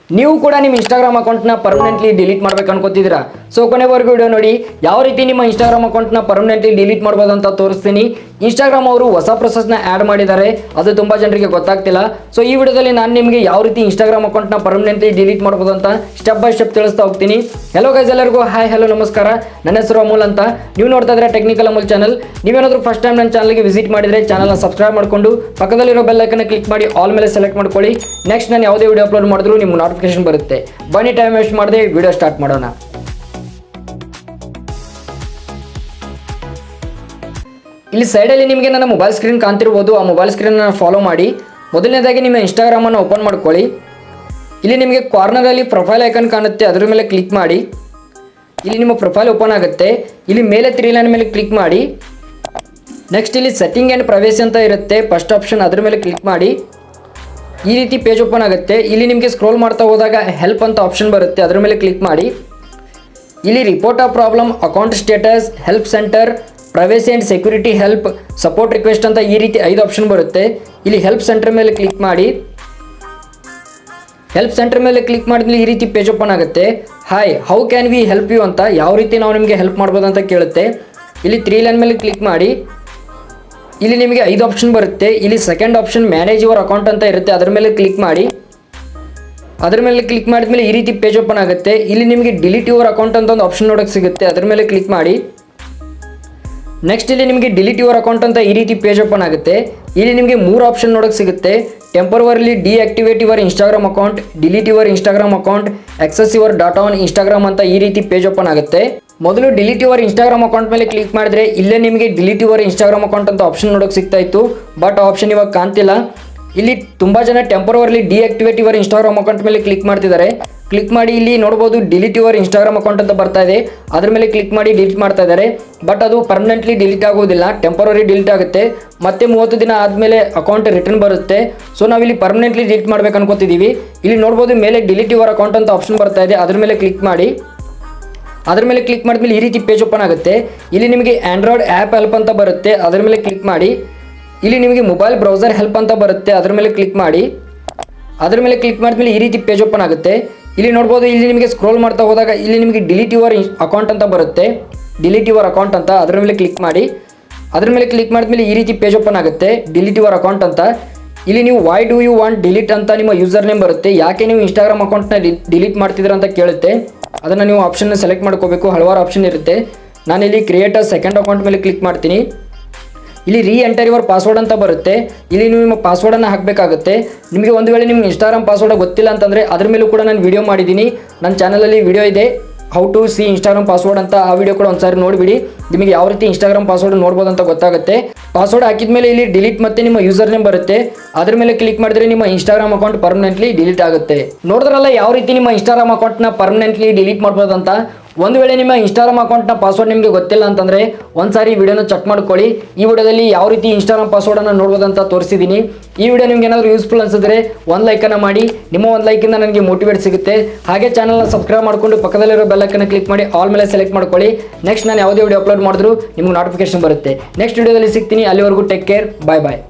ನೀವು ಕೂಡ ನಿಮ್ಮ ಇನ್ಸ್ಟಾಗ್ರಾಮ್ ಅಕೌಂಟ್ನ ಪರ್ಮನೆಂಟ್ಲಿ ಡಿಲೀಟ್ ಮಾಡ್ಬೇಕು ಅನ್ಕೋತಿದ್ದೀರಾ. ಸೊ ಕೊನೆವರೆಗೂ ವಿಡಿಯೋ ನೋಡಿ ಯಾವ ರೀತಿ ನಿಮ್ಮ ಇನ್ಸ್ಟಾಗ್ರಾಮ್ ಅಕೌಂಟ್ನ ಪರ್ಮನೆಂಟ್ಲಿ ಡಿಲೀಟ್ ಮಾಡ್ಬೋದು ಅಂತ ತೋರಿಸ್ತೀನಿ. ಇನ್ಸ್ಟಾಗ್ರಾಮ್ ಅವರು ಹೊಸ ಪ್ರೊಸೆಸ್ನ ಆ್ಯಡ್ ಮಾಡಿದ್ದಾರೆ, ಅದು ತುಂಬ ಜನರಿಗೆ ಗೊತ್ತಾಗ್ತಿಲ್ಲ. ಸೊ ಈ ವಿಡಿಯೋದಲ್ಲಿ ನಾನು ನಿಮಗೆ ಯಾವ ರೀತಿ ಇನ್ಸ್ಟಾಗ್ರಾಮ್ ಅಕೌಂಟ್ನ ಪರ್ಮನೆಂಟ್ಲಿ ಡಿಲೀಟ್ ಮಾಡ್ಬೋದು ಅಂತ ಸ್ಟೆಪ್ ಬೈ ಸ್ಟೆಪ್ ತಿಳಿಸ್ತಾ ಹೋಗ್ತೀನಿ. ಹೆಲೋ ಗೈಸ್, ಎಲ್ಲರಿಗೂ ಹಾಯ್ ಹಲೋ ನಮಸ್ಕಾರ. ನನ್ನ ಹೆಸರು ಅಮೂಲ್ ಅಂತ. ನೀವು ನೋಡ್ತಾ ಇದ್ರೆ ಟೆಕ್ನಿಕಲ್ ಅಮೂಲ್ ಚಾನಲ್. ನೀವೇನಾದರೂ ಫಸ್ಟ್ ಟೈಮ್ ನನ್ನ ಚಾನಲ್ಗೆ ವಿಸಿಟ್ ಮಾಡಿದರೆ ಚಾನಲ್ನ ಸಬ್ಸ್ಕ್ರೈಬ್ ಮಾಡಿಕೊಂಡು ಪಕ್ಕದಲ್ಲಿರೋ ಬೆಲ್ ಐಕನ್ನ ಕ್ಲಿಕ್ ಮಾಡಿ ಆಲ್ ಮೇಲೆ ಸೆಲೆಕ್ಟ್ ಮಾಡ್ಕೊಳ್ಳಿ. ನೆಕ್ಸ್ಟ್ ನಾನು ಯಾವುದೇ ವಿಡಿಯೋ ಅಪ್ಲೋಡ್ ಮಾಡಿದ್ರು ನಿಮ್ಗೆ ನೋಟಿಫಿಕೇಶನ್ ಬರುತ್ತೆ. ಬನ್ನಿ ಟೈಮ್ ವೇಸ್ಟ್ ಮಾಡದೆ ವಿಡಿಯೋ ಸ್ಟಾರ್ಟ್ ಮಾಡೋಣ. ಇಲ್ಲಿ ಸೈಡಲ್ಲಿ ನಿಮಗೆ ನನ್ನ ಮೊಬೈಲ್ ಸ್ಕ್ರೀನ್ ಕಾಣ್ತಿರ್ಬೋದು. ಆ ಮೊಬೈಲ್ ಸ್ಕ್ರೀನನ್ನು ಫಾಲೋ ಮಾಡಿ ಮೊದಲನೇದಾಗಿ ನಿಮ್ಮ ಇನ್ಸ್ಟಾಗ್ರಾಮನ್ನು ಓಪನ್ ಮಾಡ್ಕೊಳ್ಳಿ. ಇಲ್ಲಿ ನಿಮಗೆ ಕಾರ್ನರಲ್ಲಿ ಪ್ರೊಫೈಲ್ ಐಕನ್ ಕಾಣುತ್ತೆ, ಅದರ ಮೇಲೆ ಕ್ಲಿಕ್ ಮಾಡಿ. ಇಲ್ಲಿ ನಿಮ್ಮ ಪ್ರೊಫೈಲ್ ಓಪನ್ ಆಗುತ್ತೆ. ಇಲ್ಲಿ ಮೇಲೆ 3 ಲೈನ್ ಮೇಲೆ ಕ್ಲಿಕ್ ಮಾಡಿ. ನೆಕ್ಸ್ಟ್ ಇಲ್ಲಿ ಸೆಟ್ಟಿಂಗ್ ಆ್ಯಂಡ್ ಪ್ರೈವಸಿ ಅಂತ ಇರುತ್ತೆ, ಫಸ್ಟ್ ಆಪ್ಷನ್, ಅದರ ಮೇಲೆ ಕ್ಲಿಕ್ ಮಾಡಿ. ಈ ರೀತಿ ಪೇಜ್ ಓಪನ್ ಆಗುತ್ತೆ. ಇಲ್ಲಿ ನಿಮಗೆ ಸ್ಕ್ರೋಲ್ ಮಾಡ್ತಾ ಹೋದಾಗ ಹೆಲ್ಪ್ ಅಂತ ಆಪ್ಷನ್ ಬರುತ್ತೆ, ಅದರ ಮೇಲೆ ಕ್ಲಿಕ್ ಮಾಡಿ. ಇಲ್ಲಿ report a problem, account status, help centre, privacy and security help, support request ಅಂತ ಈ ರೀತಿ 5 ಆಪ್ಷನ್ ಬರುತ್ತೆ. ಇಲ್ಲಿ ಹೆಲ್ಪ್ ಸೆಂಟರ್ ಮೇಲೆ ಕ್ಲಿಕ್ ಮಾಡಿ. ಹೆಲ್ಪ್ ಸೆಂಟರ್ ಮೇಲೆ ಕ್ಲಿಕ್ ಮಾಡಿದ್ಮೇಲೆ ಈ ರೀತಿ ಪೇಜ್ ಓಪನ್ ಆಗುತ್ತೆ. Hi, how can we help you ಅಂತ, ಯಾವ ರೀತಿ ನಾವು ನಿಮಗೆ ಹೆಲ್ಪ್ ಮಾಡ್ಬೋದು ಅಂತ ಕೇಳುತ್ತೆ. ಇಲ್ಲಿ 3 ಲೈನ್ ಮೇಲೆ ಕ್ಲಿಕ್ ಮಾಡಿ. ಇಲ್ಲಿ ನಿಮಗೆ 5 ಆಪ್ಷನ್ ಬರುತ್ತೆ. ಇಲ್ಲಿ second option manage your account ಅಂತ ಇರುತ್ತೆ, ಅದರ ಮೇಲೆ ಕ್ಲಿಕ್ ಮಾಡಿ. ಅದರ ಮೇಲೆ ಕ್ಲಿಕ್ ಮಾಡಿದ್ಮೇಲೆ ಈ ರೀತಿ ಪೇಜ್ ಓಪನ್ ಆಗುತ್ತೆ. ಇಲ್ಲಿ ನಿಮಗೆ ಡಿಲೀಟ್ ಯುವರ್ ಅಕೌಂಟ್ ಅಂತ ಒಂದು ಆಪ್ಷನ್ ನೋಡೋಕೆ ಸಿಗುತ್ತೆ, ಅದರ ಮೇಲೆ ಕ್ಲಿಕ್ ಮಾಡಿ. ನೆಕ್ಸ್ಟ್ ಇಲ್ಲಿ ನಿಮಗೆ ಡಿಲೀಟ್ ಯುವರ್ ಅಕೌಂಟ್ ಅಂತ ಈ ರೀತಿ ಪೇಜ್ ಓಪನ್ ಆಗುತ್ತೆ. ಇಲ್ಲಿ ನಿಮಗೆ 3 ಆಪ್ಷನ್ ನೋಡೋಕೆ ಸಿಗುತ್ತೆ. Temporarily deactivate your Instagram account, delete your Instagram account, access your data on Instagram ಅಂತ ಈ ರೀತಿ ಪೇಜ್ ಓಪನ್ ಆಗುತ್ತೆ. ಮೊದಲು ಡಿಲೀಟ್ ಯುವರ್ ಇನ್ಸ್ಟಾಗ್ರಾಮ್ ಅಕೌಂಟ್ ಮೇಲೆ ಕ್ಲಿಕ್ ಮಾಡಿದ್ರೆ ಇಲ್ಲೇ ನಿಮಗೆ ಡಿಲೀಟ್ ಯುವರ್ ಇನ್ಸ್ಟಾಗ್ರಾಮ್ ಅಕೌಂಟ್ ಅಂತ ಆಪ್ಷನ್ ನೋಡೋಕೆ ಸಿಗ್ತಾ ಇತ್ತು, ಬಟ್ ಆಪ್ಷನ್ ಇವಾಗ ಕಾಣ್ತಿಲ್ಲ. ಇಲ್ಲಿ ತುಂಬ ಜನ ಟೆಂಪರವರಿಲಿ ಡಿಆಕ್ಟಿವೇಟ್ ಯುವರ್ ಇನ್ಸ್ಟಾಗ್ರಾಮ್ ಅಕೌಂಟ್ ಮೇಲೆ ಕ್ಲಿಕ್ ಮಾಡ್ತಿದ್ದಾರೆ. ಕ್ಲಿಕ್ ಮಾಡಿ ಇಲ್ಲಿ ನೋಡ್ಬೋದು ಡಿಲೀಟ್ ಯುವರ್ ಇನ್ಸ್ಟಾಗ್ರಾಮ್ ಅಕೌಂಟ್ ಅಂತ ಬರ್ತಾ ಇದೆ, ಅದ್ರ ಮೇಲೆ ಕ್ಲಿಕ್ ಮಾಡಿ ಡಿಲೀಟ್ ಮಾಡ್ತಾ ಇದ್ದಾರೆ. ಬಟ್ ಅದು ಪರ್ಮನೆಂಟ್ಲಿ ಡಿಲೀಟ್ ಆಗೋದಿಲ್ಲ, ಟೆಂಪರರಿ ಡಿಲೀಟ್ ಆಗುತ್ತೆ. ಮತ್ತೆ 30 ದಿನ ಆದಮೇಲೆ ಅಕೌಂಟ್ ರಿಟರ್ನ್ ಬರುತ್ತೆ. ಸೊ ನಾವಿಲ್ಲಿ ಪರ್ಮನೆಂಟ್ಲಿ ಡಿಲೀಟ್ ಮಾಡ್ಬೇಕು ಅನ್ಕೋತಿದ್ದೀವಿ. ಇಲ್ಲಿ ನೋಡ್ಬೋದು ಮೇಲೆ ಡಿಲೀಟ್ ಯುವರ್ ಅಕೌಂಟ್ ಅಂತ ಆಪ್ಷನ್ ಬರ್ತಾ ಇದೆ, ಅದ್ರ ಮೇಲೆ ಕ್ಲಿಕ್ ಮಾಡಿ. ಅದ್ರ ಮೇಲೆ ಕ್ಲಿಕ್ ಮಾಡಿದ್ಮೇಲೆ ಈ ರೀತಿ ಪೇಜ್ ಓಪನ್ ಆಗುತ್ತೆ. ಇಲ್ಲಿ ನಿಮಗೆ ಆಂಡ್ರಾಯ್ಡ್ ಆ್ಯಪ್ ಹೆಲ್ಪ್ ಅಂತ ಬರುತ್ತೆ, ಅದರ ಮೇಲೆ ಕ್ಲಿಕ್ ಮಾಡಿ. ಇಲ್ಲಿ ನಿಮಗೆ ಮೊಬೈಲ್ ಬ್ರೌಸರ್ ಹೆಲ್ಪ್ ಅಂತ ಬರುತ್ತೆ, ಅದರ ಮೇಲೆ ಕ್ಲಿಕ್ ಮಾಡಿ. ಅದರ ಮೇಲೆ ಕ್ಲಿಕ್ ಮಾಡಿದ್ಮೇಲೆ ಈ ರೀತಿ ಪೇಜ್ ಓಪನ್ ಆಗುತ್ತೆ. ಇಲ್ಲಿ ನೋಡ್ಬೋದು, ಇಲ್ಲಿ ನಿಮಗೆ ಸ್ಕ್ರೋಲ್ ಮಾಡ್ತಾ ಹೋದಾಗ ಇಲ್ಲಿ ನಿಮಗೆ ಡಿಲೀಟ್ ಯುವರ್ ಅಕೌಂಟ್ ಅಂತ ಬರುತ್ತೆ, ಡಿಲೀಟ್ ಯುವರ್ ಅಕೌಂಟ್ ಅಂತ, ಅದರ ಮೇಲೆ ಕ್ಲಿಕ್ ಮಾಡಿ. ಅದರ ಮೇಲೆ ಕ್ಲಿಕ್ ಮಾಡಿದ್ಮೇಲೆ ಈ ರೀತಿ ಪೇಜ್ ಓಪನ್ ಆಗುತ್ತೆ, ಡಿಲೀಟ್ ಯುವರ್ ಅಕೌಂಟ್ ಅಂತ. ಇಲ್ಲಿ ನೀವು why do you want delete ಅಂತ ನಿಮ್ಮ ಯೂಸರ್ ನೇಮ್ ಬರುತ್ತೆ, ಯಾಕೆ ನೀವು ಇನ್ಸ್ಟಾಗ್ರಾಮ್ ಅಕೌಂಟ್ನ ಡಿಲೀಟ್ ಮಾಡ್ತಿದ್ದೀರ ಅಂತ ಕೇಳುತ್ತೆ. ಅದನ್ನು ನೀವು ಆಪ್ಷನ್ನ ಸೆಲೆಕ್ಟ್ ಮಾಡ್ಕೋಬೇಕು, ಹಲವಾರು ಆಪ್ಷನ್ ಇರುತ್ತೆ. ನಾನಿಲ್ಲಿ ಕ್ರಿಯೇಟ್ ಅ ಸೆಕೆಂಡ್ ಅಕೌಂಟ್ ಮೇಲೆ ಕ್ಲಿಕ್ ಮಾಡ್ತೀನಿ. ಇಲ್ಲಿ ರೀ ಎಂಟರ್ ಯುವರ್ ಪಾಸ್ವರ್ಡ್ ಅಂತ ಬರುತ್ತೆ. ಇಲ್ಲಿ ನೀವು ನಿಮ್ಮ ಪಾಸ್ವರ್ಡನ್ನು ಹಾಕಬೇಕಾಗುತ್ತೆ. ನಿಮಗೆ ಒಂದು ವೇಳೆ ನಿಮ್ಗೆ ಇನ್ಸ್ಟಾಗ್ರಾಮ್ ಪಾಸ್ವರ್ಡ್ ಗೊತ್ತಿಲ್ಲ ಅಂತಂದರೆ ಅದ್ರ ಮೇಲೂ ಕೂಡ ನಾನು ವಿಡಿಯೋ ಮಾಡಿದ್ದೀನಿ, ನನ್ನ ಚಾನಲಲ್ಲಿ ವಿಡಿಯೋ ಇದೆ, how to see Instagram password ಅಂತ. ಆ ವಿಡಿಯೋ ಕೂಡ ಒಂದ್ಸಾರಿ ನೋಡಿಬಿಡಿ, ನಿಮಗೆ ಯಾವ ರೀತಿ ಇನ್ಸ್ಟಾಗ್ರಾಮ್ ಪಾಸ್ವರ್ಡ್ ನೋಡ್ಬೋದು ಅಂತ ಗೊತ್ತಾಗುತ್ತೆ. ಪಾಸ್ವರ್ಡ್ ಹಾಕಿದ ಮೇಲೆ ಇಲ್ಲಿ ಡಿಲೀಟ್ ಮತ್ತೆ ನಿಮ್ಮ ಯೂಸರ್ ನೇಮ್ ಬರುತ್ತೆ, ಅದ್ರ ಮೇಲೆ ಕ್ಲಿಕ್ ಮಾಡಿದ್ರೆ ನಿಮ್ಮ ಇನ್ಸ್ಟಾಗ್ರಾಮ್ ಅಕೌಂಟ್ ಪರ್ಮನೆಂಟ್ಲಿ ಡಿಲೀಟ್ ಆಗುತ್ತೆ. ನೋಡಿದ್ರಲ್ಲ ಯಾವ ರೀತಿ ನಿಮ್ಮ ಇನ್ಸ್ಟಾಗ್ರಾಮ್ ಅಕೌಂಟ್ನ ಪರ್ಮನೆಂಟ್ಲಿ ಡಿಲೀಟ್ ಮಾಡ್ಬೋದು ಅಂತ. ಒಂದು ವೇಳೆ ನಿಮ್ಮ ಇನ್ಸ್ಟಾಗ್ರಾಮ್ ಅಕೌಂಟ್ನ ಪಾಸ್ವರ್ಡ್ ನಿಮಗೆ ಗೊತ್ತಿಲ್ಲ ಅಂತಂದರೆ ಒಂದ್ಸಾರಿ ವಿಡಿಯೋನ ಚೆಕ್ ಮಾಡ್ಕೊಳ್ಳಿ. ಈ ವಿಡಿಯೋದಲ್ಲಿ ಯಾವ ರೀತಿ ಇನ್ಸ್ಟಾಗ್ರಾಮ್ ಪಾಸ್ವರ್ಡನ್ನು ನೋಡ್ಬೋದು ಅಂತ ತೋರಿಸಿದ್ದೀನಿ. ಈ ವಿಡಿಯೋ ನಿಮ್ಗೆ ಏನಾದರೂ ಯೂಸ್ಫುಲ್ ಅನ್ಸಿದ್ರೆ ಒಂದು ಲೈಕನ್ನು ಮಾಡಿ, ನಿಮ್ಮ ಒಂದು ಲೈಕಿಂದ ನನಗೆ ಮೋಟಿವೇಟ್ ಸಿಗುತ್ತೆ. ಹಾಗೆ ಚಾನಲ್ನ ಸಬ್ಸ್ಕ್ರೈಬ್ ಮಾಡಿಕೊಂಡು ಪಕ್ಕದಲ್ಲಿರೋ ಬೆಲ್ ಐಕನ್ನ ಕ್ಲಿಕ್ ಮಾಡಿ ಆಲ್ ಮೇಲೆ ಸೆಲೆಕ್ಟ್ ಮಾಡ್ಕೊಳ್ಳಿ. ನೆಕ್ಸ್ಟ್ ನಾನು ಯಾವುದೇ ವಿಡಿಯೋ ಅಪ್ಲೋಡ್ ಮಾಡಿದ್ರು ನಿಮ್ಗೆ ನೋಟಿಫಿಕೇಶನ್ ಬರುತ್ತೆ. ನೆಕ್ಸ್ಟ್ ವಿಡಿಯೋದಲ್ಲಿ ಸಿಗ್ತೀನಿ, ಅಲ್ಲಿವರೆಗೂ ಟೇಕ್ ಕೇರ್, ಬಾಯ್ ಬಾಯ್.